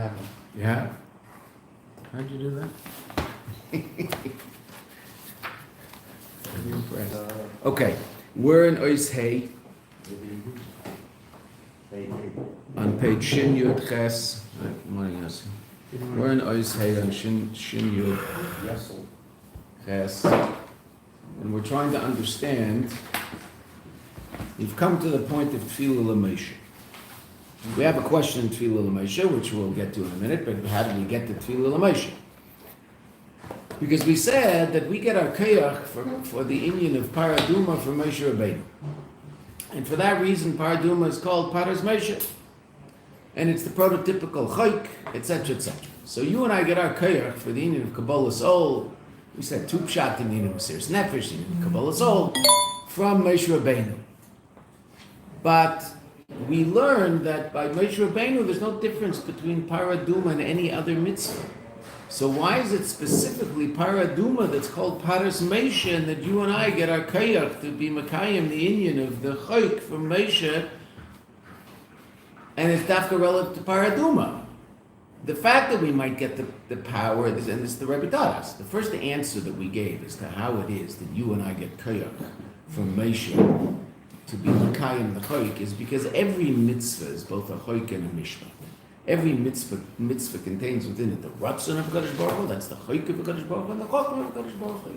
haven't. You have? How'd you do that? I'm impressed. Okay, we're in Ois Hay on page Shin Yud Ches. Good morning, Yossi. We're in Ois Hay on Shin Yud Ches, and we're trying to understand. We've come to the point of Tefillah L'Moshe. We have a question in Tefillah L'Moshe, which we'll get to in a minute, but how did we get to Tefillah L'Moshe? Because we said that we get our koyach for the Indian of Paraduma from Moshe Rabbeinu. And for that reason, Paraduma is called Paras Moshe. And it's the prototypical chayk, etc., etc. So you and I get our koyach for the Indian of Kabbalah Soul. We said two pshat in the Indian of Mesiras Nefesh, the Indian of Kabbalah Soul, from Moshe Rabbeinu. But we learned that by Moshe Rabbeinu, there's no difference between Paraduma and any other mitzvah. So why is it specifically Paraduma that's called Paras Moshe, and that you and I get our koyach to be Makayim, the Indian of the chayk from Moshe, and it's dafka relative to Paraduma? The fact that we might get the power, and this is the Rebbe taught us, the first answer that we gave as to how it is that you and I get koyach from Moshe to be Makayim the chayk is because every mitzvah is both a chayk and a mishpat. Every mitzvah contains within it the ratzon of HaKadosh Baruch Hu, that's the chayk of HaKadosh Baruch Hu, and the chokhmah of HaKadosh Baruch Hu.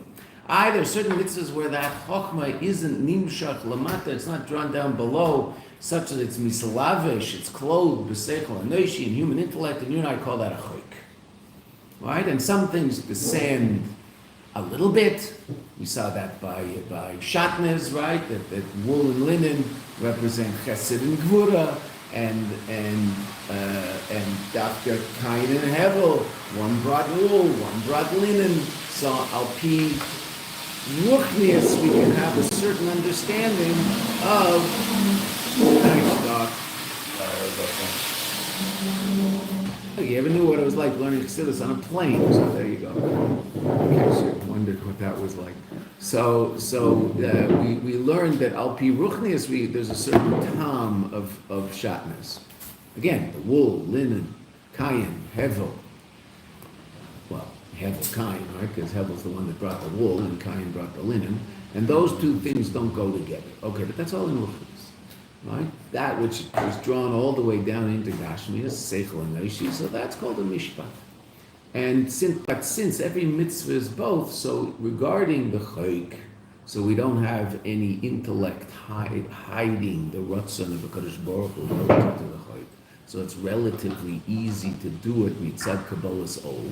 There are certain mitzvahs where that chokhmah isn't nimshach lamata, it's not drawn down below, such that it's misalavish, it's clothed b'seichel anoshi and human intellect, and you and I call that a chayk. Right? And some things descend a little bit. We saw that by shatnez, right? That wool and linen represent chesed and gvura, and Dr. Kain and Hevel, one brought wool, one brought linen. So al pi ruchnius, we can have a certain understanding of. Thanks, Doc. You ever knew what it was like learning Chassidus on a plane? So there you go. In case you wondered what that was like. So we learned that al pi ruchnius, there's a certain tam of shatnez. Again, the wool, linen, kayin, hevel. Well, hevel, kayin, right? Because hevel's the one that brought the wool, and kayin brought the linen, and those two things don't go together. Okay, but that's all in ruchnius. Right? That which was drawn all the way down into Gashmi is Seichel and Noishi, so that's called a Mishpat. And since every mitzvah is both, so regarding the Chayk, so we don't have any intellect hiding the Ratzon of the Kadosh Baruch Hu relative to the Chayk. So it's relatively easy to do it mitzad Kabbalah's Ol.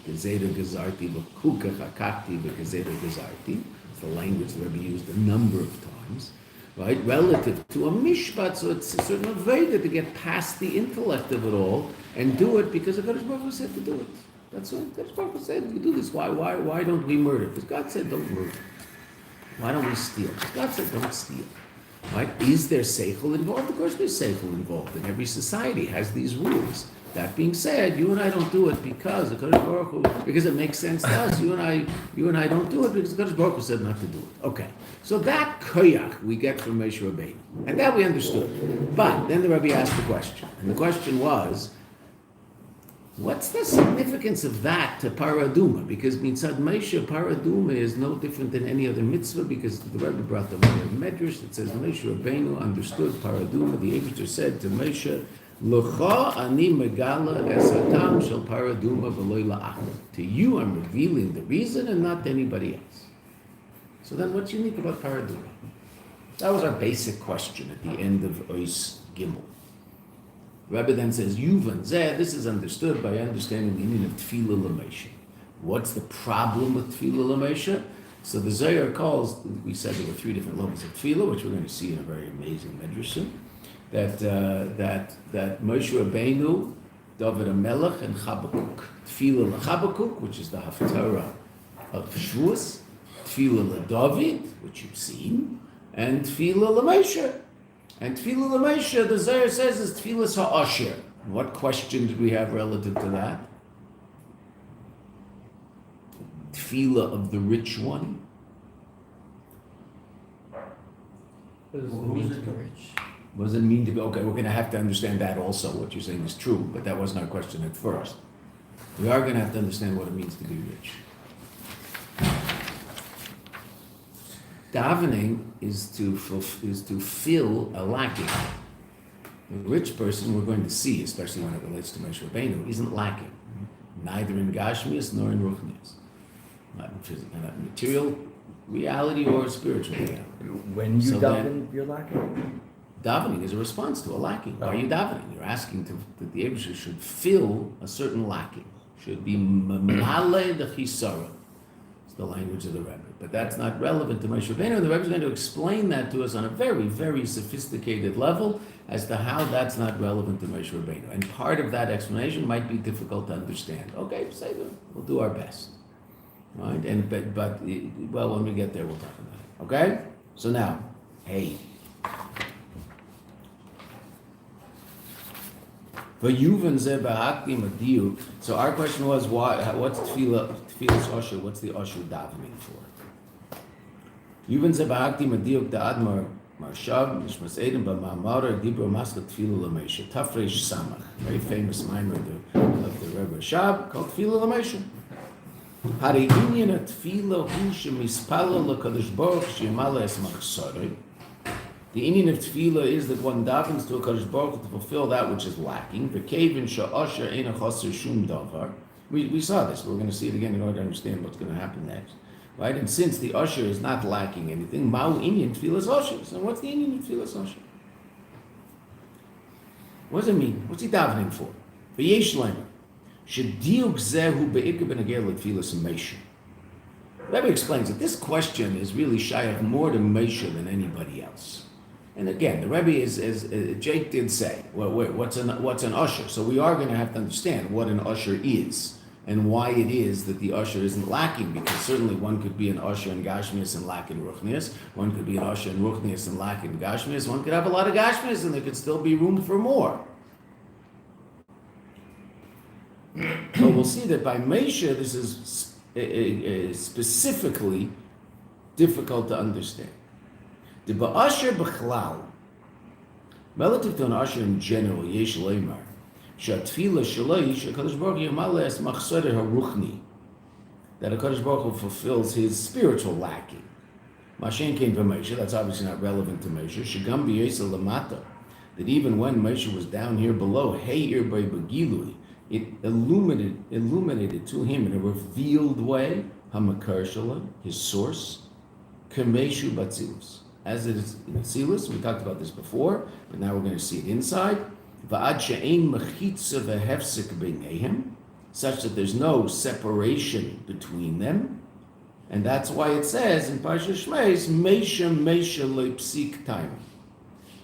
Gezeda Gezarti v'kuka chakakti v'gezeda Gezarti. It's the language the Rebbe used a number of times. Right, relative to a mishpat, so it's a certain aveda to get past the intellect of it all and do it because the Kadosh Baruch Hu said to do it. That's what Kadosh Baruch Hu said. We do this. Why don't we murder? Because God said don't murder. Why don't we steal? Because God said don't steal. Right? Is there seichel involved? Of course, there's seichel involved, and every society has these rules. That being said, you and I don't do it because the Kadosh Baruch Hu, because it makes sense to us. You and I don't do it because the Kadosh Baruch Hu said not to do it. Okay, so that koyach we get from Moshe Rabbeinu, and that we understood. But then the Rebbe asked the question, and the question was, what's the significance of that to Paraduma? Because mitzad Moshe, Paraduma is no different than any other mitzvah, because the Rebbe brought the Medrash that says Moshe Rabbeinu understood Paraduma. The Eibishter said to Moshe, L'cha ani megala es hatam shel paraduma v'loy la'achar. To you, I'm revealing the reason and not to anybody else. So then, what's unique about paraduma? That was our basic question at the end of Ois Gimel. Rebbe then says, Yuvan zeh, this is understood by understanding the meaning of Tefillah L'Moshe. What's the problem with Tefillah L'Moshe? So the Zohar calls, we said there were three different levels of Tefillah, which we're going to see in a very amazing Medrash soon. That Moshe Rabbeinu, David HaMelech, and Chabakuk. Tefillah LaChabakuk, which is the Haftarah of Shavuos, Tefillah LaDavid, which you've seen, and Tefillah LaMoshe. And Tefillah LaMoshe, the Zohar says, is Tefillah HaAsher. What question did we have relative to that? Tefillah of the rich one. What does it mean to be rich? What does it mean to be, okay, we're going to have to understand that also. What you're saying is true, but that wasn't our question at first. We are going to have to understand what it means to be rich. Davening is to fill a lacking. A rich person, we're going to see, especially when it relates to Moshe Rabbeinu, isn't lacking, neither in Gashmias nor in Ruchnias, not in material reality or spiritual reality. When you daven, you're lacking. Davening is a response to a lacking. Why are you davening? You're asking that the Eibusher should fill a certain lacking, should be mamale the chisara. It's the language of the Rebbe. But that's not relevant to Moshe Rabbeinu, and the Rebbe is going to explain that to us on a very, very sophisticated level as to how that's not relevant to Moshe Rabbeinu. And part of that explanation might be difficult to understand. Okay, say that. We'll do our best. Right? And but when we get there, we'll talk about it. Okay? So now, hey. So our question was, what's tefillas osher? What's the osher davening for? Yuvan zebahakti madiuk da'admar marshav mishmas eden b'ma'amara dibro maska tefillah l'meisha tafresh samach, very famous mimer of the Rebbe Rashab called tefillah l'meisha. Hari inyan tefillah hu shemispala l'kadosh baruch sheyamala es machsorei. The Indian of tefillah is that one davens to a Kadosh Baruch Hu to fulfill that which is lacking. V'kevin sha'asher eina chaser shum davar. We saw this. We're going to see it again in order to understand what's going to happen next. Right? And since the usher is not lacking anything, ma'u Indian tefillah usher. So what's the Indian of tefillah usher? What does it mean? What's he davening for? V'yesh leimer shediuk zehu be'ikar b'nagel l'tefillah Meisha. Rebbe explains that this question is really shy of more to Meisha than anybody else. And again, the Rebbe is, as Jake did say, what's an usher? So we are going to have to understand what an usher is and why it is that the usher isn't lacking, because certainly one could be an usher in Gashmias and lack in Ruchnias, one could be an usher in Ruchnias and lack in Gashmias, one could have a lot of Gashmias and there could still be room for more. So we'll see that by Meisha, this is specifically difficult to understand. The ba'asher b'chlal, relative to an usher in general, yesh leimar, she'atfila shaloi she'akadosh baruch hu yamala es machsorei haruchni, that HaKadosh Baruch Hu fulfills his spiritual lacking. Mashen came from Moshe, that's obviously not relevant to Moshe. Shegam b'yesel lamata, that even when Moshe was down here below, heir by begilui, it illuminated to him in a revealed way, hamakar shala, his source, kemeshu batzilus. As it is in Atzilus, we talked about this before, but now we're going to see it inside. Such that there's no separation between them. And that's why it says in Parshas Shmeis, Meisha Meisha Leipsik time.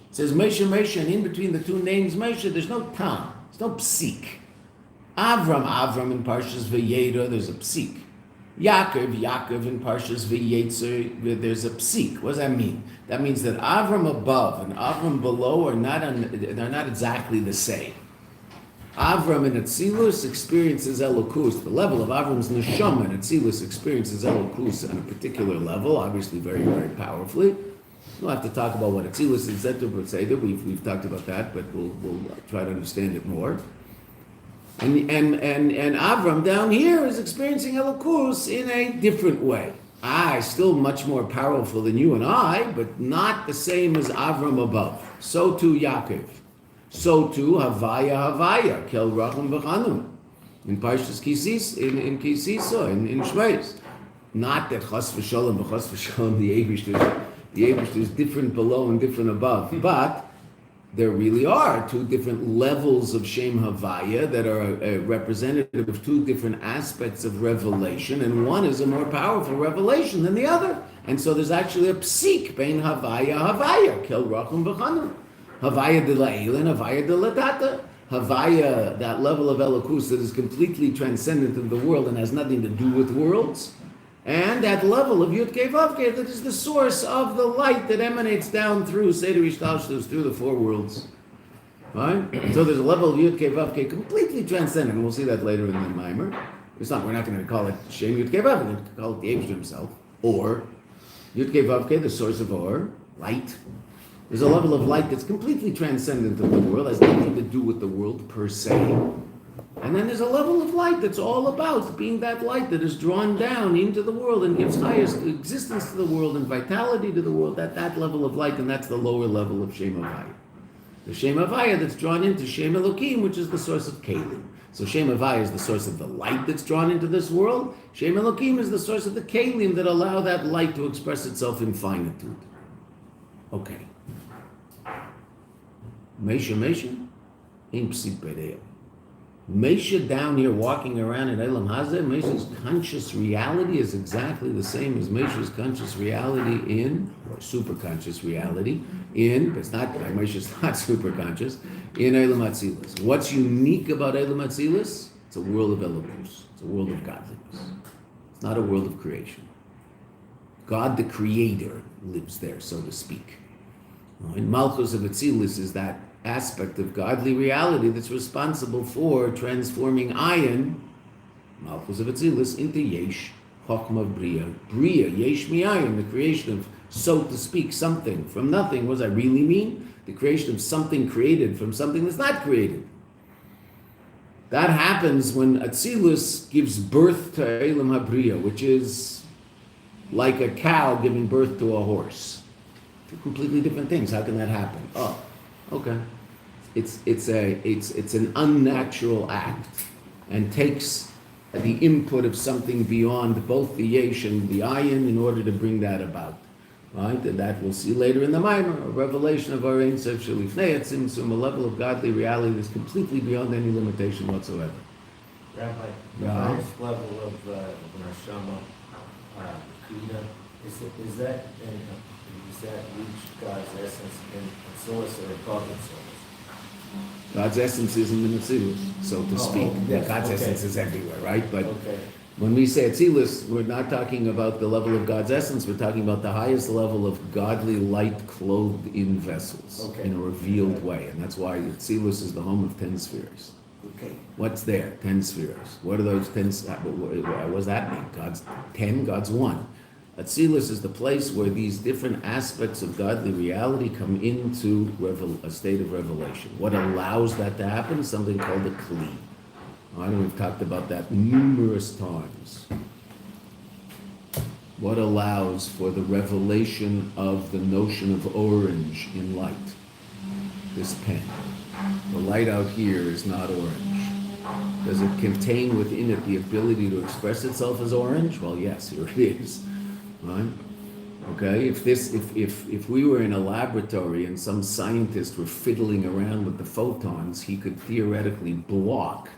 It says Meisha Meisha, and in between the two names Meisha, there's no tam, there's no psik. Avram in Parshas Vayera, there's a psik. Yaakov in Parshas Vayetzer, there's a psik. What does that mean? That means that Avram above and Avram below are they're not exactly the same. Avram in Atzilus experiences Elokus. The level of Avram's neshama in Atzilus experiences Elokus on a particular level, obviously very, very powerfully. We'll have to talk about what Atzilus is, etc. We've talked about that, but we'll try to understand it more. And Avram down here is experiencing Elokus in a different way. Still much more powerful than you and I, but not the same as Avram above. So too Yaakov. So too Havaya, Kel Rachum V'Chanun. In Parshas Kisis, in Kisisa, in Shmeis. Not that Chas V'Sholem, the Eibush is different below and different above, but there really are two different levels of Shem Havaya that are representative of two different aspects of revelation, and one is a more powerful revelation than the other. And so there's actually a psik, bein Havaya, Kel Rachum V'Chanun. Havaya de la'el and Havaya de la'tata. Havaya, that level of Elokus that is completely transcendent of the world and has nothing to do with worlds. And that level of Yud Kei Vav Kei that is the source of the light that emanates down through Seder Ishtalshlus, through the four worlds. Right? So there's a level of Yud Kei Vav Kei completely transcendent, and we'll see that later in the Mimer. We're not going to call it Shem Yud Kei Vav, we're going to call it the Eibush himself. Or Yud Kei Vav Kei, the source of Or, light. There's a level of light that's completely transcendent of the world, has nothing to do with the world per se. And then there's a level of light that's all about being that light that is drawn down into the world and gives highest existence to the world and vitality to the world, that level of light, and that's the lower level of Shem Havaya. The Shem Havaya that's drawn into Shem Elokim, which is the source of Kelim. So Shem Havaya is the source of the light that's drawn into this world. Shem Elokim is the source of the Kelim that allow that light to express itself in finitude. Okay. Mesha, Im Psik Bereil. Mesha down here walking around in Elam Hazeh, Mesha's conscious reality is exactly the same as Mesha's conscious reality in, or super conscious reality in, but it's not, Mesha's not super conscious, in Elam Atzilus. What's unique about Elam Atzilus? It's a world of Elokus. It's a world of godliness. It's not a world of creation. God the Creator lives there, so to speak. In Malchus of Atzilus is that aspect of godly reality that's responsible for transforming ayin, Malchus of Atzilus, into yesh, chokmah bria. Bria, yesh mi'ayin, the creation of, so to speak, something from nothing. What does that really mean? The creation of something created from something that's not created. That happens when Atzilus gives birth to Elam HaBriya, which is like a cow giving birth to a horse. Two completely different things. How can that happen? Oh, okay. It's an unnatural act and takes the input of something beyond both the yesh and the ayin in order to bring that about. Right? And that we'll see later in the Maimer, a revelation of our Ein Sof Shelifnei Tzimtzum, a level of godly reality that's completely beyond any limitation whatsoever. Rabbi, the highest level of neshama, Krida, is that reach God's essence in source or above its source? God's essence is in the Metzilus, so to speak. Yes, God's essence is everywhere, right? But when we say Atzilus, we're not talking about the level of God's essence, we're talking about the highest level of godly light clothed in vessels in a revealed way. And that's why Atzilus is the home of 10 spheres. Okay. What's there? 10 spheres. What are those 10? What does that mean? God's 10, God's 1. Atzilus is the place where these different aspects of godly reality come into a state of revelation. What allows that to happen is something called a kli. I know we've talked about that numerous times. What allows for the revelation of the notion of orange in light? This pen. The light out here is not orange. Does it contain within it the ability to express itself as orange? Well, yes, here it is. Right? Okay, if we were in a laboratory and some scientist were fiddling around with the photons, he could theoretically block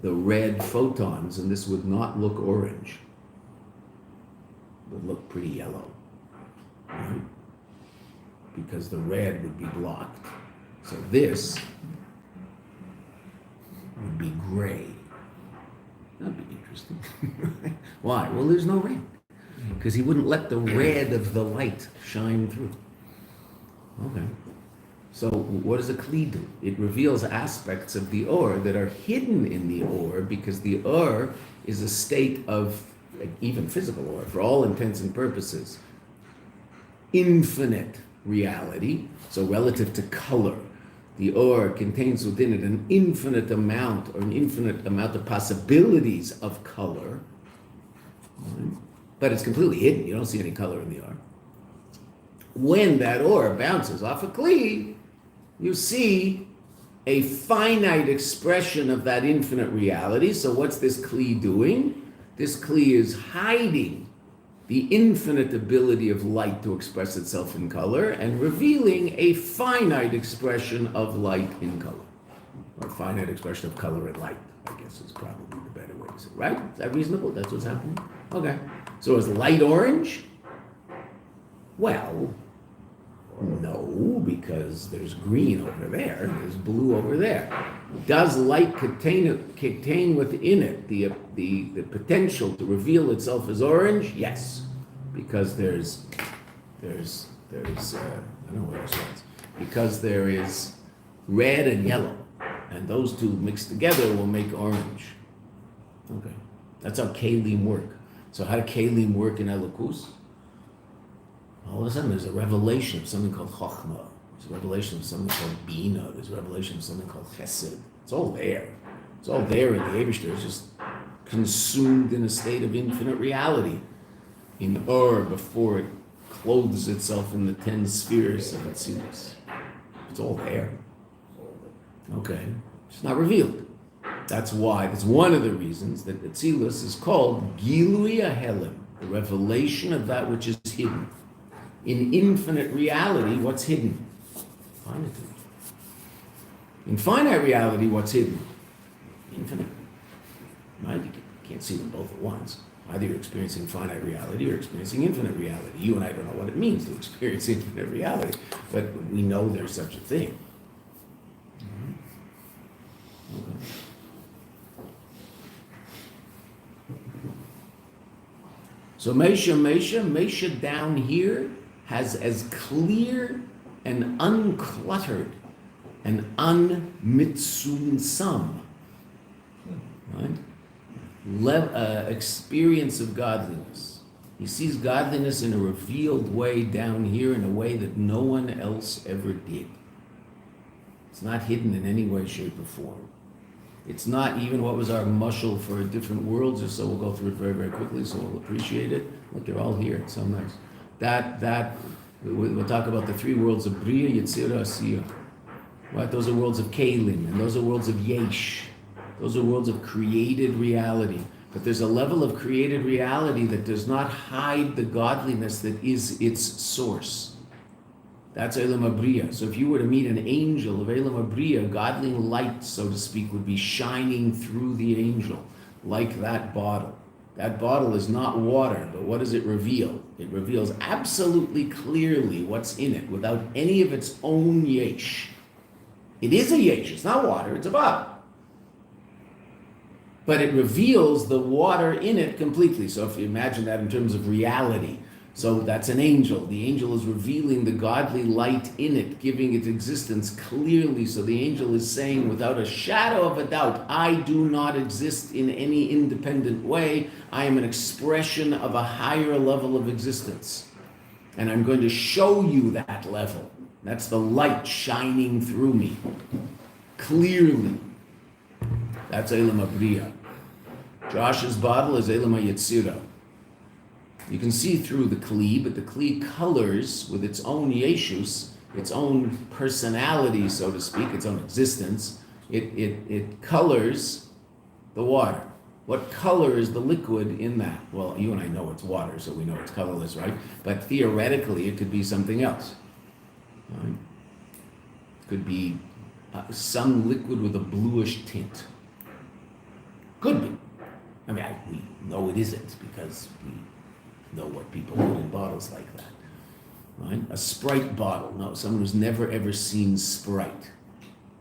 the red photons and this would not look orange. It would look pretty yellow. Right? Because the red would be blocked. So this would be gray. That'd be interesting. Why? Well, there's no red. Because he wouldn't let the red of the light shine through. Okay. So what does a kli do? It reveals aspects of the or that are hidden in the or, because the or is a state of, even physical or, for all intents and purposes, infinite reality. So relative to color, the or contains within it an infinite amount of possibilities of color. Right? But it's completely hidden. You don't see any color in the or. When that or bounces off a kli, you see a finite expression of that infinite reality. So what's this kli doing? This kli is hiding the infinite ability of light to express itself in color and revealing a finite expression of light in color. Or a finite expression of color and light, I guess is probably the better way to say it. Right? Is that reasonable? That's what's happening? Okay. So is light orange? Well, no, because there's green over there, there's blue over there. Does light contain within it the potential to reveal itself as orange? Yes, because there's I don't know what else was. Because there is red and yellow, and those two mixed together will make orange. Okay, that's how kelim work. So how do kelim work in Elokus? All of a sudden there's a revelation of something called chokhmah, There's a revelation of something called Bina. There's a revelation of something called Chesed. It's all there. It's all there in the Eibishter. It's just consumed in a state of infinite reality. In Ur, before it clothes itself in the 10 spheres of Atzilus. It's all there. Okay. It's not revealed. That's one of the reasons that Atzilus is called Gilui Ahelim, the revelation of that which is hidden. In infinite reality, what's hidden? Finitude. In finite reality, what's hidden? Infinite. Right? You can't see them both at once. Either you're experiencing finite reality or experiencing infinite reality. You and I don't know what it means to experience infinite reality, but we know there's such a thing. Okay. So Mesha down here has as clear and uncluttered and unmitsunsum, right? Experience of godliness. He sees godliness in a revealed way down here in a way that no one else ever did. It's not hidden in any way, shape, or form. It's not even what was our mushal for different worlds or so. We'll go through it very, very quickly, so we'll appreciate it. Look, they're all here. It's so nice. We'll talk about the 3 worlds of Bria, Yetzirah, Asiyah. Right? Those are worlds of Kalim, and those are worlds of Yesh. Those are worlds of created reality. But there's a level of created reality that does not hide the godliness that is its source. That's Elam Abriya. So if you were to meet an angel of Elam Abriya, godly light, so to speak, would be shining through the angel, like that bottle. That bottle is not water, but what does it reveal? It reveals absolutely clearly what's in it, without any of its own yesh. It is a yesh, it's not water, it's a bottle. But it reveals the water in it completely. So if you imagine that in terms of reality, so that's an angel. The angel is revealing the godly light in it, giving it existence clearly. So the angel is saying without a shadow of a doubt, I do not exist in any independent way. I am an expression of a higher level of existence. And I'm going to show you that level. That's the light shining through me. Clearly. That's Elam Abriya. Josh's bottle is Elam Yetzirah. You can see through the Kli, but the Kli colors with its own Yeshus, its own personality, so to speak, its own existence. It colors the water. What color is the liquid in that? Well, you and I know it's water, so we know it's colorless, right? But theoretically, it could be something else. Right? It could be some liquid with a bluish tint. Could be. I mean, we know it isn't because we know what people put in bottles like that, right? A Sprite bottle. No, someone who's never ever seen Sprite.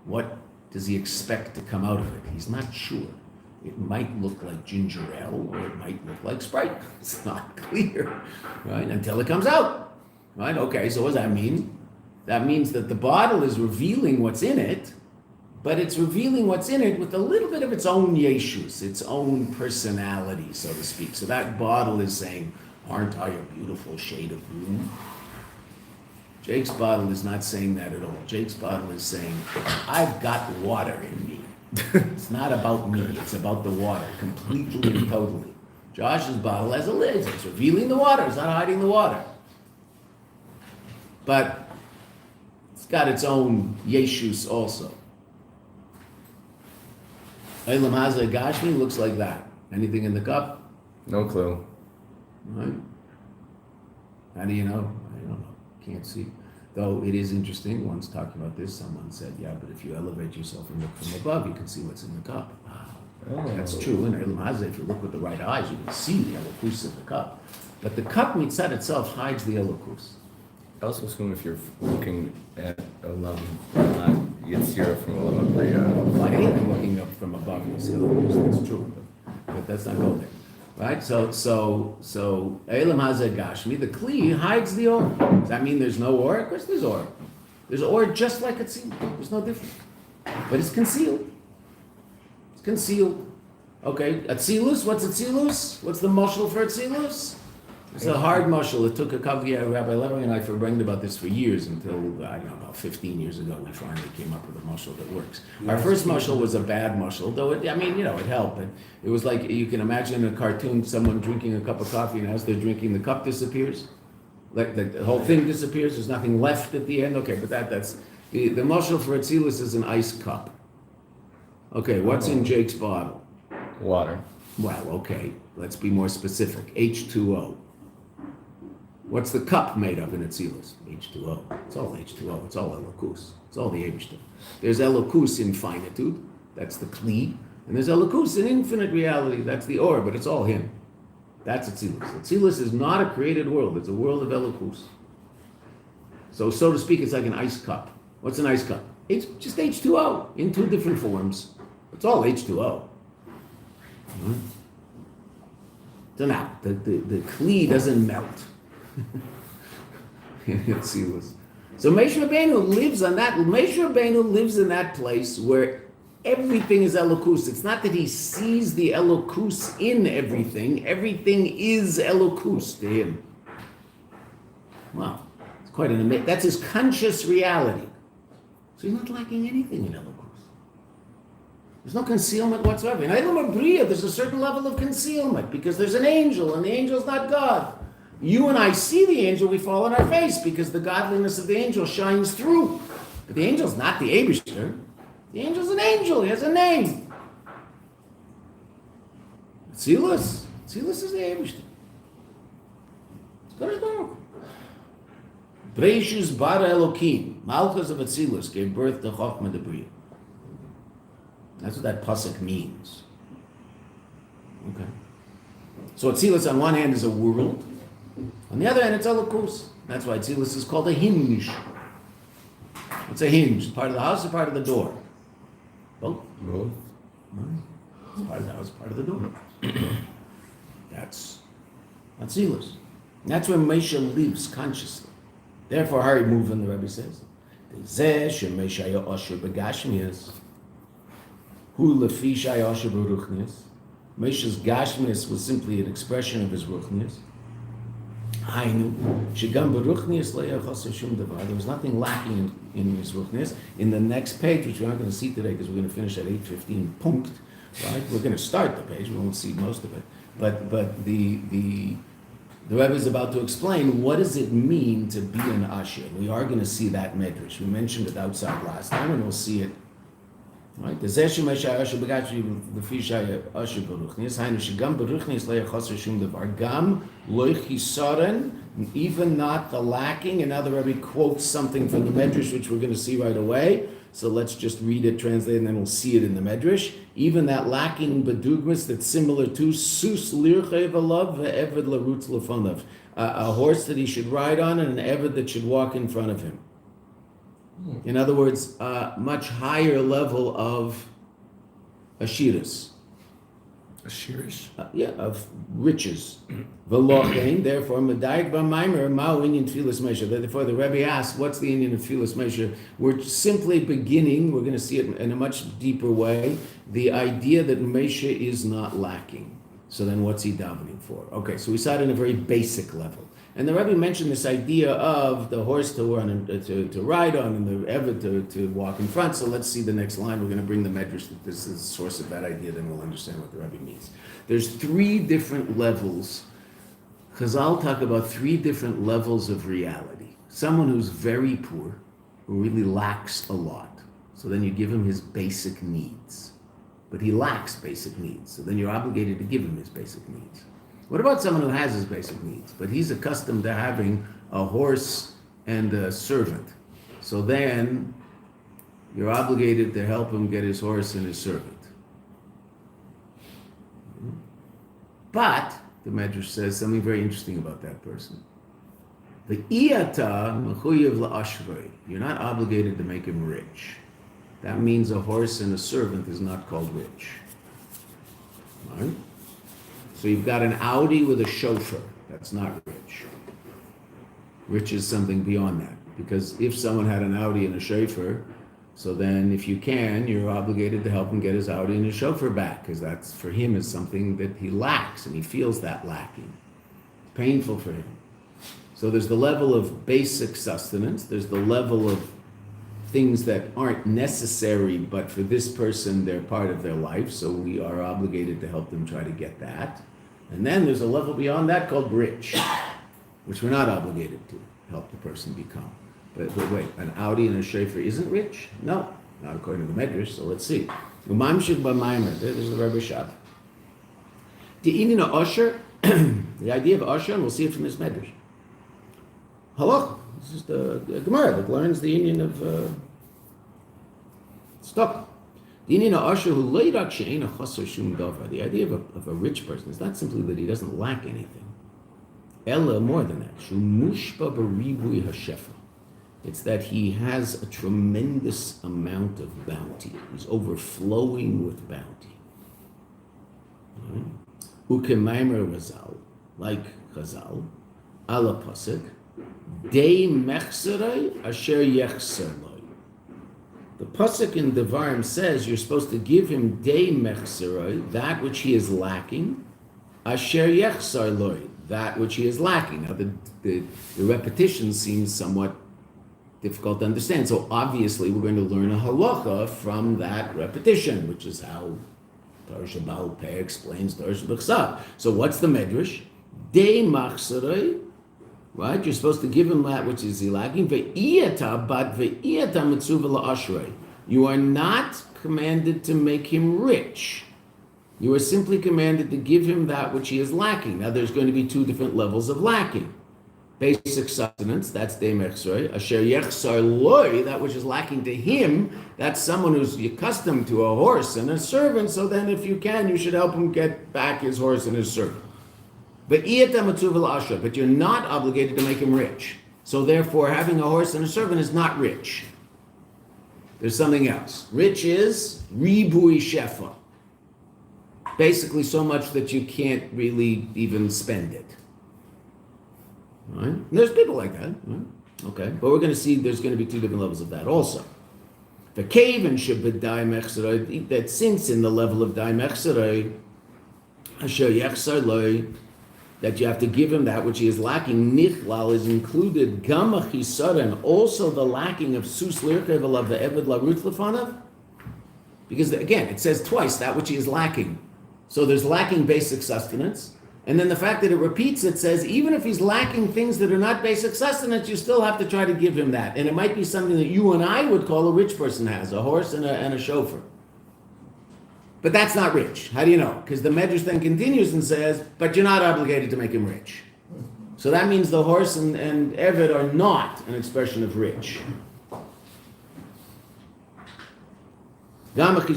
What does he expect to come out of it? He's not sure. It might look like ginger ale or it might look like Sprite. It's not clear, right? Until it comes out, right? Okay, so what does that mean? That means that the bottle is revealing what's in it, but it's revealing what's in it with a little bit of its own yeshus, its own personality, so to speak. So that bottle is saying, aren't I a beautiful shade of blue? Jake's bottle is not saying that at all. Jake's bottle is saying, I've got water in me. It's not about me, it's about the water, completely and totally. Josh's bottle has a lid, it's revealing the water, it's not hiding the water. But it's got its own yeshus also. Eilam Hazeh Gashmi looks like that. Anything in the cup? No clue. Right? How do you know? I don't know. Can't see. Though it is interesting, once talking about this, someone said, yeah, but if you elevate yourself and look from above, you can see what's in the cup. Wow. Oh. That's true. In Eilam Hazeh, if you look with the right eyes, you can see the elokus in the cup. But the cup mitzad itself hides the elokus. I also assume if you're looking at Olam, not Yetzirah from Olam Abriya. I hate looking up from above and see elokus. That's true. But let's not go there. Right? So Eilam Hazeh Gashmi, the Kli hides the or. Does that mean there's no or? Of course there's or. There's or just like Atzilus. There's no difference. But it's concealed. It's concealed. Okay, Atzilus, what's Atzilus? What's the mushal for Atzilus? It's a hard mushal. It took a couple of years. Rabbi Levering and I bragged about this for years until, I don't know, about 15 years ago, we finally came up with a mushal that works. Our first mushal was a bad mushal, though it helped. But it was like, you can imagine in a cartoon, someone drinking a cup of coffee, and as they're drinking, the cup disappears. Like the whole thing disappears. There's nothing left at the end. Okay, but that's the mushal for Atzilus is an ice cup. Okay, what's in Jake's bottle? Water. Well, okay, let's be more specific. H2O. What's the cup made of in Atzilus? H2O. It's all H2O. It's all Elokus. It's all the Eibishter. There's Elokus in finitude. That's the Kli. And there's Elokus in infinite reality. That's the Or, but it's all him. That's Atzilus. Atzilus is not a created world. It's a world of Elokus. So to speak, it's like an ice cup. What's an ice cup? It's just H2O in two different forms. It's all H2O. Mm-hmm. So now, the Kli doesn't melt. Atzilus. So Moshe Rabbeinu lives on that. Moshe Rabbeinu lives in that place where everything is Elokus. It's not that he sees the Elokus in everything. Everything is Elokus to him. Wow, it's quite an amazing. That's his conscious reality. So he's not lacking anything in Elokus. There's no concealment whatsoever. In Elam Abriya, there's a certain level of concealment because there's an angel, and the angel's not God. You and I see the angel, we fall on our face because the godliness of the angel shines through. But the angel's not the Eibishter. The angel's an angel, he has a name. Atzilus is the Eibishter. It's good as gold. Breishis bara Elokim, Malchus of Atzilus, gave birth to Chochmah de Bria. That's what that pasuk means. Okay. So Atzilus on one hand is a world. On the other hand, it's Elokus. That's why Atzilus is called a hinge. It's a hinge. Part of the house or part of the door? Both. It's part of the house, part of the door. That's Atzilus. That's where Moshe lives consciously. Therefore, Hari Movin, the Rebbe says, Moshe's Gashmias was simply an expression of his Ruchnias. There was nothing lacking in his Ruchnias. In the next page, which we're not going to see today because we're going to finish at 8:15 punkt, right? We're going to start the page, we won't see most of it. But the Rebbe is about to explain what does it mean to be an Asher. We are going to see that medrash. We mentioned it outside last time, and we'll see it. Right? The Zeshim Asher Begashmi the Fisha Asher Beruchnis. Hainu Shigam Beruchnis Le'Chaser Shum Devar Gam Loichisaran. Even not the lacking. And now the Rebbe quotes something from the medrash, which we're going to see right away. So let's just read it, translate, and then we'll see it in the medrash. Even that lacking bedugmas that's similar to sus lirchev alav ve'eved larutz lefonav, a horse that he should ride on and an eved that should walk in front of him. In other words, a much higher level of ashiras. Ashiras? Of riches. V'lochein, therefore, medayik b'maimer ma'u inyan tfilas Moshe. Therefore, the Rebbe asks, what's the inyan of tfilas Moshe? We're simply beginning, we're going to see it in a much deeper way, the idea that Moshe is not lacking. So then what's he davening for? Okay, so we saw it in a very basic level. And the Rebbe mentioned this idea of the horse to run to ride on and the eved to walk in front. So let's see the next line. We're going to bring the medrash that this is the source of that idea, then we'll understand what the Rebbe means. There's three different levels. Chazal talk about three different levels of reality. Someone who's very poor, who really lacks a lot. So then you give him his basic needs. But he lacks basic needs. So then you're obligated to give him his basic needs. What about someone who has his basic needs, but he's accustomed to having a horse and a servant? So then you're obligated to help him get his horse and his servant. But the Medrash says something very interesting about that person. The iyata mechuyev la'ashrei. You're not obligated to make him rich. That means a horse and a servant is not called rich. Right? So you've got an Audi with a chauffeur. That's not rich. Rich is something beyond that. Because if someone had an Audi and a chauffeur, so then if you can, you're obligated to help him get his Audi and his chauffeur back, because that's for him is something that he lacks, and he feels that lacking. painful for him. So there's the level of basic sustenance, there's the level of things that aren't necessary, but for this person, they're part of their life, so we are obligated to help them try to get that. And then there's a level beyond that called rich, which we're not obligated to help the person become. But wait, an Audi and a Schaefer isn't rich? No, not according to the Medrash, so let's see. There's the Rebbe Shab. The Indian Usher, the idea of Usher, and we'll see it from this Medrash. Halach, this is the Gemara that learns the Indian of stock. The Indian of Usher who laid out she'ein chaser shum davar. The idea of a rich person is not simply that he doesn't lack anything. Ella, more than that, shu mushba b'ribui hashefa. It's that he has a tremendous amount of bounty. He's overflowing with bounty. Ukemaimer Razal, like Chazal, ala pasuk, Dei mechserei asher yechser loy. The pasuk in Devarim says you're supposed to give him dei mechserei, that which he is lacking, asher yechser loy, that which he is lacking. Now the repetition seems somewhat difficult to understand. So obviously we're going to learn a halacha from that repetition, which is how Torah Shabbat Peh explains Torah Shabbat. So what's the medrash? Dei mechserei. Right? You're supposed to give him that which is lacking. You are not commanded to make him rich. You are simply commanded to give him that which he is lacking. Now there's going to be two different levels of lacking. Basic sustenance, that's Deimechsroi. Asher yechsar loy, that which is lacking to him, that's someone who's accustomed to a horse and a servant, so then if you can, you should help him get back his horse and his servant. But you're not obligated to make him rich. So therefore, having a horse and a servant is not rich. There's something else. Rich is ribui shefa. Basically so much that you can't really even spend it. Right? And there's people like that. Right? Okay, but we're going to see there's going to be two different levels of that also. The cave and that since in the level of daimechserei, asher yechsar loy, that you have to give him that which he is lacking. Nichlal is included gama chisara, and also the lacking of sus lirkev alav ve'eved laruth lefanav. Because again, it says twice that which he is lacking. So there's lacking basic sustenance, and then the fact that it repeats it says even if he's lacking things that are not basic sustenance, you still have to try to give him that. And it might be something that you and I would call a rich person has, a horse and a chauffeur. But that's not rich. How do you know? Because the Medrash then continues and says, but you're not obligated to make him rich. So that means the horse and Eved are not an expression of rich. Nevertheless,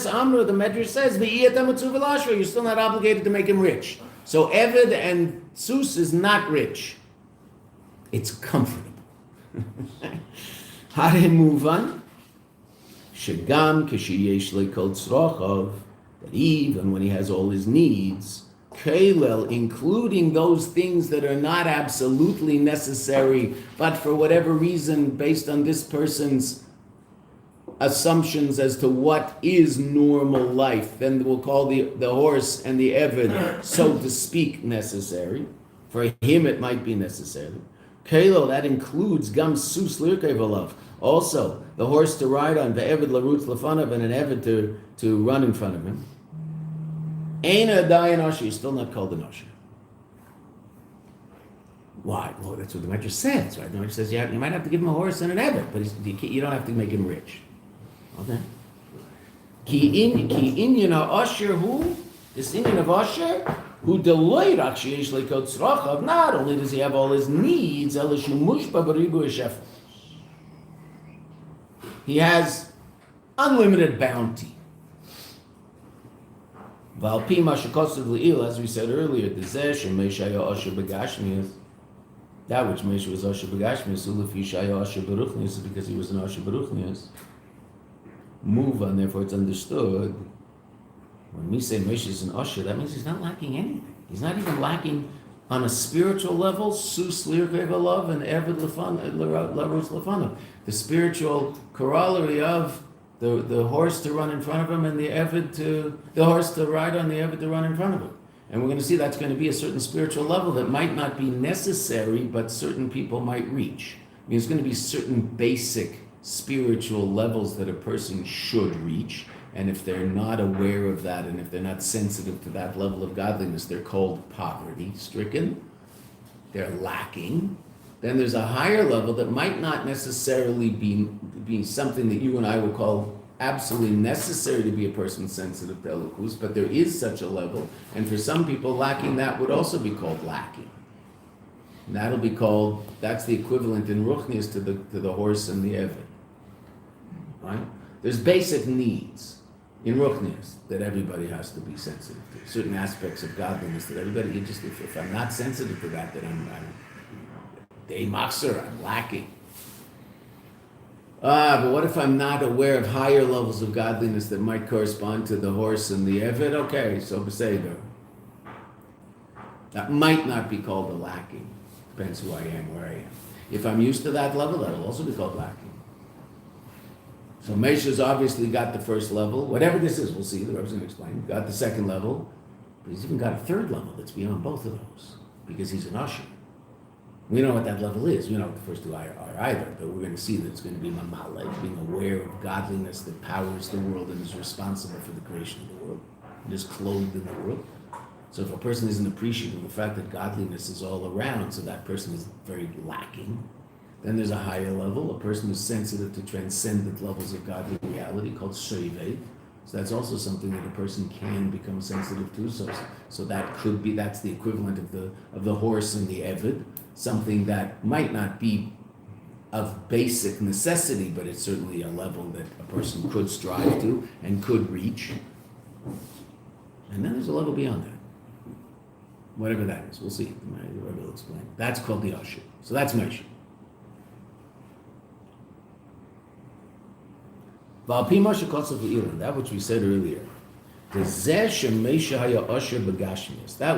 Amru, the Medrash says, you're still not obligated to make him rich. So Eved and Sus is not rich. It's comfortable. How do you move on? Shegam kishiyesh lekol tzrochav, that even when he has all his needs, Kalel, including those things that are not absolutely necessary, but for whatever reason, based on this person's assumptions as to what is normal life, then we'll call the horse and the Eved, so to speak, necessary. For him, it might be necessary. Kalel, that includes gam sus lirkev alav. Also, the horse to ride on, the Eved larutz lefanav, and an Eved to run in front of him. Ain't a dayan usher, he's still not called an usher. Why? Well, that's what the Medrash says, right? The Medrash says you might have to give him a horse and an Eved, but you don't have to make him rich. Okay? Ki inyan usher who? This inyan of usher, who deloy rakshi yesh lekot tzrachav, not only does he have all his needs, elishu mushba b'ribu yeshef. He has unlimited bounty. As we said earlier, that which Moshe was Asher Begashmius, is because he was an Asher Beruchnius. Move on, therefore it's understood. When we say Moshe is an Asher, that means he's not lacking anything. He's not even lacking on a spiritual level, Sus Lirkev Alav and Eved Larutz Lefanav. The spiritual corollary of the horse to run in front of him and the horse to ride on the Eved to run in front of him. And we're going to see that's going to be a certain spiritual level that might not be necessary, but certain people might reach. I mean, there's going to be certain basic spiritual levels that a person should reach. And if they're not aware of that, and if they're not sensitive to that level of godliness, they're called poverty-stricken. They're lacking. Then there's a higher level that might not necessarily be something that you and I would call absolutely necessary to be a person sensitive to elokus, but there is such a level, and for some people lacking that would also be called lacking. And that'll be called, that's the equivalent in Ruchnius to the horse and the Eved. Right? There's basic needs in Ruchnius that everybody has to be sensitive to. Certain aspects of godliness that everybody, if I'm not sensitive to that, then I'm lacking. But what if I'm not aware of higher levels of godliness that might correspond to the horse and the Eved? Okay, so Beseder. That might not be called a lacking. Depends who I am, where I am. If I'm used to that level, that'll also be called lacking. So Mesha's obviously got the first level. Whatever this is, we'll see. The Rebbe's going to explain. Got the second level. But he's even got a third level that's beyond both of those. Because he's an usher. We know what that level is. We know what the first two are either, but we're going to see that it's going to be mamale, being aware of godliness that powers the world and is responsible for the creation of the world, and is clothed in the world. So if a person isn't appreciating the fact that godliness is all around, so that person is very lacking, then there's a higher level, a person who's sensitive to transcendent levels of godly reality called soived. So that's also something that a person can become sensitive to. So that could be, that's the equivalent of the horse and the Eved, something that might not be of basic necessity, but it's certainly a level that a person could strive to and could reach. And then there's a level beyond that. Whatever that is, we'll see. The Rebbe will explain. That's called the Asher. So that's Mesha. That which we said earlier, that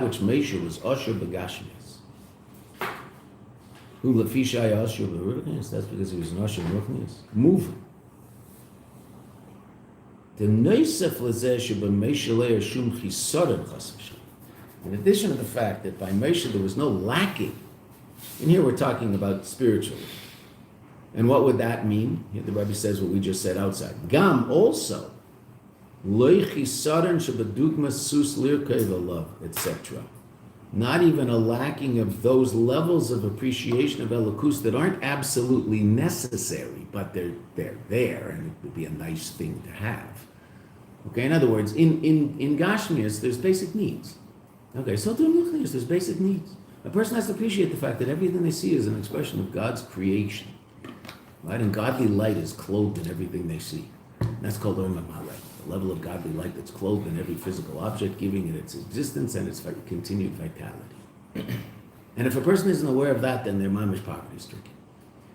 which Mesha was Asher Begashmias. Who Lafisha Asher Beruchnias? That's because he was an Asher Beruchnias. Moving. The Neisef Lazeh Mesha Leir Shum Chisaron Chas v'Shalom. In addition to the fact that by Mesha there was no lacking, and here we're talking about spiritually. And what would that mean? Here the Rebbe says what we just said outside. Gam also, etc. Not even a lacking of those levels of appreciation of elokus that aren't absolutely necessary, but they're there, and it would be a nice thing to have. Okay, in other words, in Gashmias, there's basic needs. Okay, so to Ruchnius, there's basic needs. A person has to appreciate the fact that everything they see is an expression of God's creation. Right? And godly light is clothed in everything they see. And that's called Mamale, the level of godly light that's clothed in every physical object, giving it its existence and its continued vitality. And if a person isn't aware of that, then they're mamish poverty-stricken.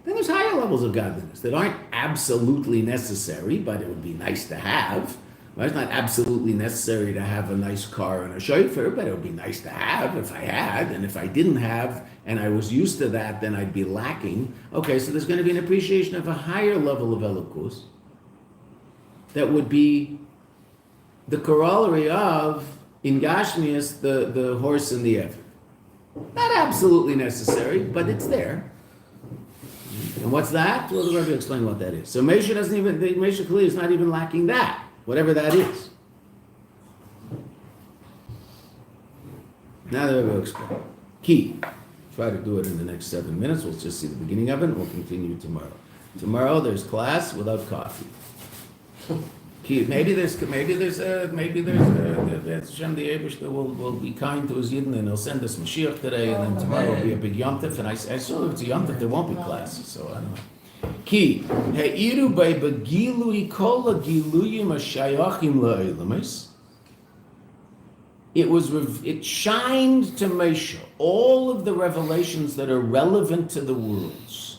Then there's higher levels of godliness that aren't absolutely necessary, but it would be nice to have. Well, it's not absolutely necessary to have a nice car and a chauffeur, but it would be nice to have if I had, and if I didn't have, and I was used to that, then I'd be lacking. Okay, so there's going to be an appreciation of a higher level of elokus that would be the corollary of, in Gashmias, the horse and the Eved. Not absolutely necessary, but it's there. And what's that? Well, the Rebbe will explain what that is. So Mesha Kli is not even lacking that. Whatever that is. Now the Rebbe will explain. Key. Try to do it in the next 7 minutes. We'll just see the beginning of it, and we'll continue tomorrow. Tomorrow there's class without coffee. Key. Maybe there's Hashem the Eibishter will be kind to his Yidden and he'll send us Mashiach today, and then tomorrow will be a big Yom Tov. And I saw if it's a Yom Tov, there won't be classes. So I don't know. Ki heiru by begilui kol giluyim hashayachim la'olamis. It shined to Mesha all of the revelations that are relevant to the worlds.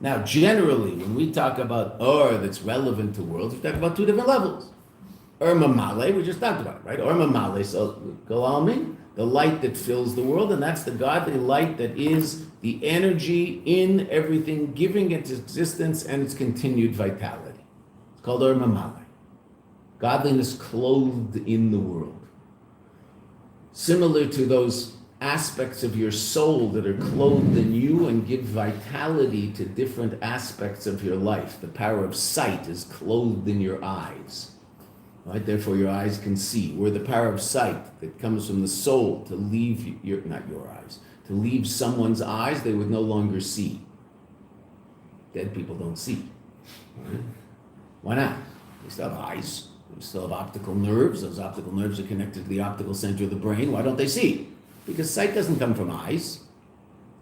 Now, generally, when we talk about that's relevant to worlds, we talk about two different levels. Mamale, we just talked about it, right? Mamale, so Galalmin, the light that fills the world, and that's the godly light that is the energy in everything, giving its existence and its continued vitality. called Or Mamale. Godliness clothed in the world. Similar to those aspects of your soul that are clothed in you and give vitality to different aspects of your life. The power of sight is clothed in your eyes. Right? Therefore your eyes can see. Where the power of sight that comes from the soul to leave not your eyes, to leave someone's eyes, they would no longer see. Dead people don't see. Right? Why not? They still have eyes. They still have optical nerves. Those optical nerves are connected to the optical center of the brain. Why don't they see? Because sight doesn't come from eyes.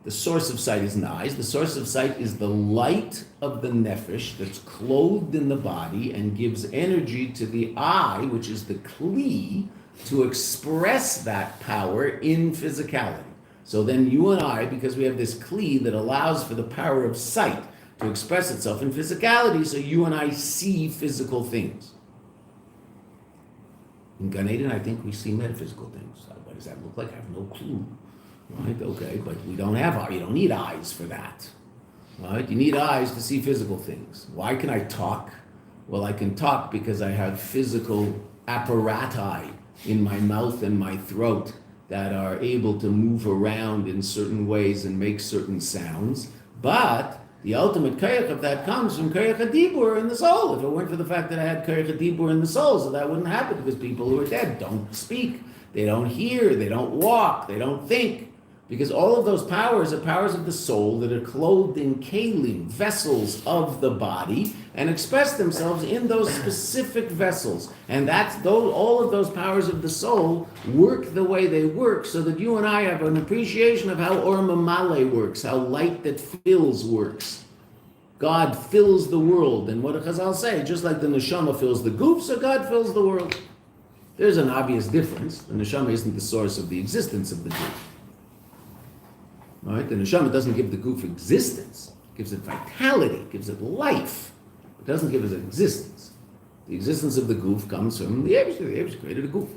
The source of sight isn't eyes. The source of sight is the light of the nefesh that's clothed in the body and gives energy to the eye, which is the kli, to express that power in physicality. So then you and I, because we have this kli that allows for the power of sight to express itself in physicality, so you and I see physical things. In Gan Eden, I think we see metaphysical things. What does that look like? I have no clue. Right? Okay, but we don't have, you don't need eyes for that. Right? You need eyes to see physical things. Why can I talk? Well, I can talk because I have physical apparati in my mouth and my throat that are able to move around in certain ways and make certain sounds. But the ultimate koyach of that comes from koyach hadibur in the soul. If it weren't for the fact that I had koyach hadibur in the soul, so that wouldn't happen, because people who are dead don't speak, they don't hear, they don't walk, they don't think. Because all of those powers are powers of the soul that are clothed in kalim, vessels of the body, and express themselves in those specific vessels. And all of those powers of the soul work the way they work, so that you and I have an appreciation of how Or Mamale works, how light that fills works. God fills the world, and what Chazal say, just like the neshama fills the goof, so God fills the world. There's an obvious difference. The neshama isn't the source of the existence of the goof. Right? The neshama doesn't give the goof existence. It gives it vitality, it gives it life. It doesn't give it existence. The existence of the goof comes from the Eibishter. The Eibishter created a goof.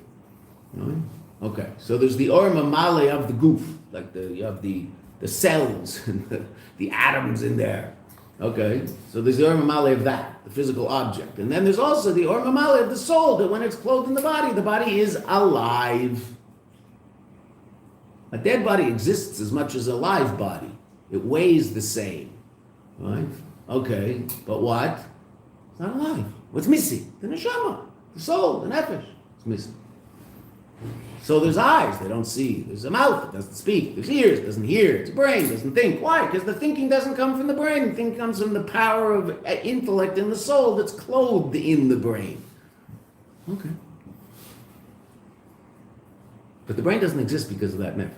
Right? Okay, so there's the Or Mamale of the goof, like you have the cells and the atoms in there. Okay, so there's the Or Mamale of that, the physical object. And then there's also the Or Mamale of the soul, that when it's clothed in the body is alive. A dead body exists as much as a live body. It weighs the same, right? Okay, but what? It's not alive. What's missing? The neshama, the soul, the nefesh. It's missing. So there's eyes, they don't see. There's a mouth, it doesn't speak. There's ears, it doesn't hear. It's a brain, it doesn't think. Why? Because the thinking doesn't come from the brain. The thinking comes from the power of intellect in the soul that's clothed in the brain. Okay. But the brain doesn't exist because of that nefesh.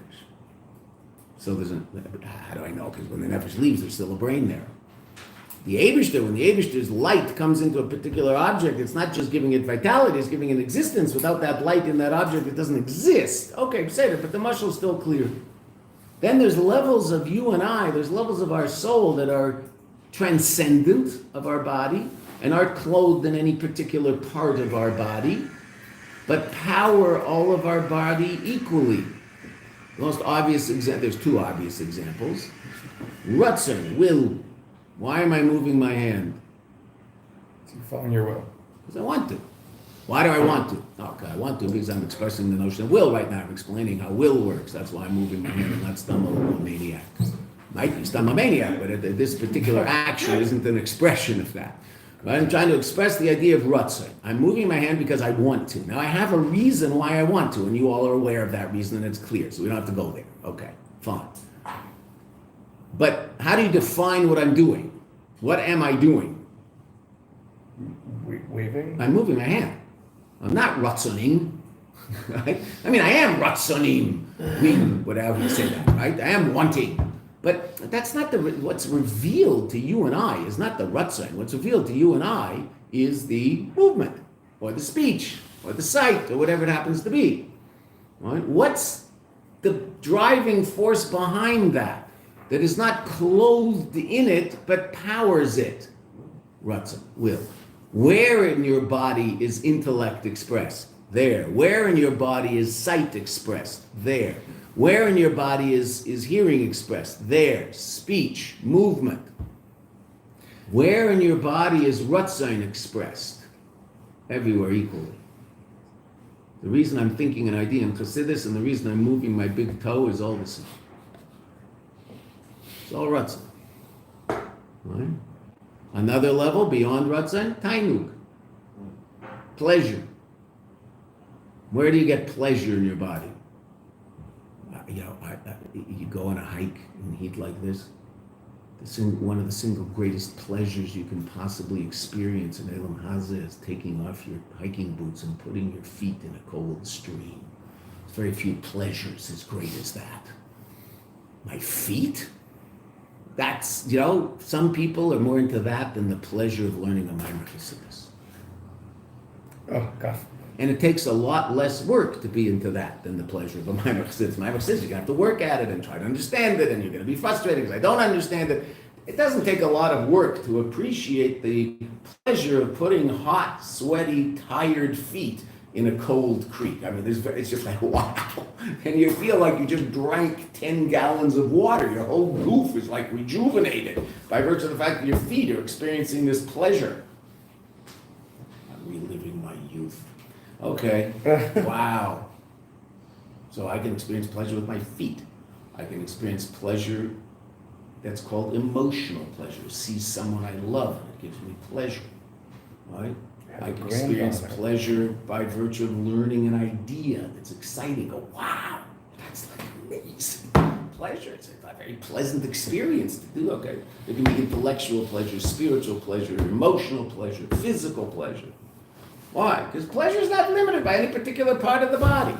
So how do I know? Because when the nefesh leaves, there's still a brain there. The Eibishter, when the Eibishter's light comes into a particular object, it's not just giving it vitality, it's giving it existence. Without that light in that object, it doesn't exist. Okay, say that, but the mashal is still clear. Then there's levels of you and I, there's levels of our soul that are transcendent of our body and aren't clothed in any particular part of our body, but power all of our body equally. The most obvious example, there's two obvious examples. Ratzon, will. Why am I moving my hand? So following your will. Because I want to. Why do I want to? Okay, I want to because I'm expressing the notion of will right now. I'm explaining how will works. That's why I'm moving my hand and not stumble a maniac. Might be stumble a maniac, but this particular action isn't an expression of that. Right? I'm trying to express the idea of ratzon. I'm moving my hand because I want to. Now I have a reason why I want to, and you all are aware of that reason, and it's clear, so we don't have to go there. Okay, fine. But how do you define what I'm doing? What am I doing? Waving? I'm moving my hand. I'm not ratzoning. Right? I mean, I am ratzonim, whatever you say that, right? I am wanting. But that's not what's revealed to you and I is not the ratzon. What's revealed to you and I is the movement, or the speech, or the sight, or whatever it happens to be. Right? What's the driving force behind that is not clothed in it, but powers it? Ratzon, will. Where in your body is intellect expressed? There. Where in your body is sight expressed? There. Where in your body is hearing expressed? There. Speech, movement. Where in your body is Ratzon expressed? Everywhere equally. The reason I'm thinking an idea in Chassidus and the reason I'm moving my big toe is all the same. It's all Ratzon. Right? Another level beyond Ratzon, Tainug. Pleasure. Where do you get pleasure in your body? You go on a hike in heat like this. One of the single greatest pleasures you can possibly experience in Elam Hazeh is taking off your hiking boots and putting your feet in a cold stream. There's very few pleasures as great as that. My feet? That's, some people are more into that than the pleasure of learning a Mysticism. Oh, God. And it takes a lot less work to be into that than the pleasure of a Mysticism. You're going to have to work at it and try to understand it, and you're going to be frustrated because I don't understand it. It doesn't take a lot of work to appreciate the pleasure of putting hot, sweaty, tired feet in a cold creek. I mean, it's just like, wow. And you feel like you just drank 10 gallons of water. Your whole goof is like rejuvenated by virtue of the fact that your feet are experiencing this pleasure. I'm reliving my youth. Okay, wow. So I can experience pleasure with my feet. I can experience pleasure that's called emotional pleasure. See someone I love, and it gives me pleasure, right? I can experience pleasure by virtue of learning an idea that's exciting. Go, wow, that's like amazing. Pleasure, it's a very pleasant experience to do, okay? There can be intellectual pleasure, spiritual pleasure, emotional pleasure, physical pleasure. Why? Because pleasure is not limited by any particular part of the body.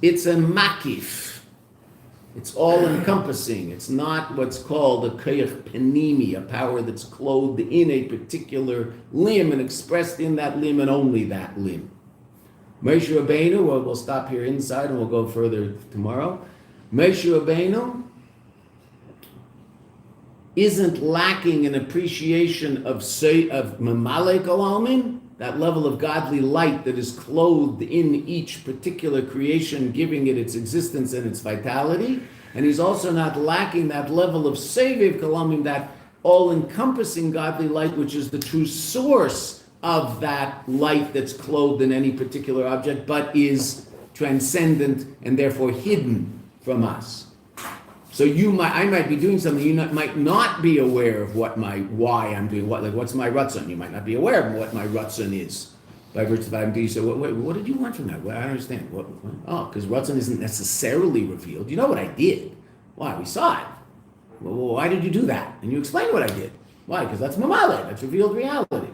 It's a makif. It's all-encompassing. It's not what's called a koyach penimi, a power that's clothed in a particular limb and expressed in that limb and only that limb. Moshe Rabbeinu, well, we'll stop here inside and we'll go further tomorrow. Moshe Rabbeinu isn't lacking an appreciation of Mamalek Alamin, that level of godly light that is clothed in each particular creation, giving it its existence and its vitality. And he's also not lacking that level of Seviv Kalamim, that all-encompassing godly light, which is the true source of that light that's clothed in any particular object, but is transcendent and therefore hidden from us. So I might be doing something, you might not be aware of why I'm doing what's my Ratzon. You might not be aware of what my Ratzon is. By virtue of that, you say, what did you want from that? Well, I don't understand. Because Ratzon isn't necessarily revealed. You know what I did. Why? We saw it. Well, why did you do that? And you explain what I did. Why? Because that's Mamale, that's revealed reality.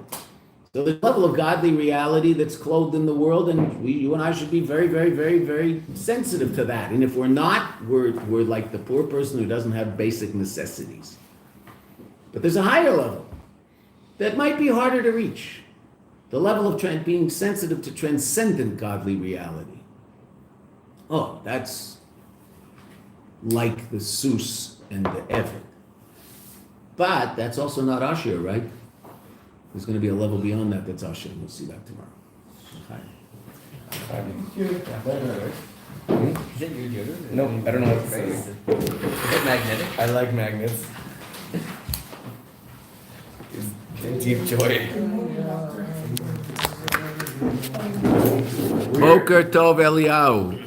So there's a level of godly reality that's clothed in the world, and you and I should be very, very, very, very sensitive to that. And if we're not, we're like the poor person who doesn't have basic necessities. But there's a higher level that might be harder to reach. The level of being sensitive to transcendent godly reality. Oh, that's like the Sus and the Evet. But that's also not Ashir, right? There's going to be a level beyond that that's Ashir. We'll see that tomorrow. Okay. Is it your deodorant? No, I don't know what to say. Is it magnetic? I like magnets. Deep joy. Boker Tov Eliyahu.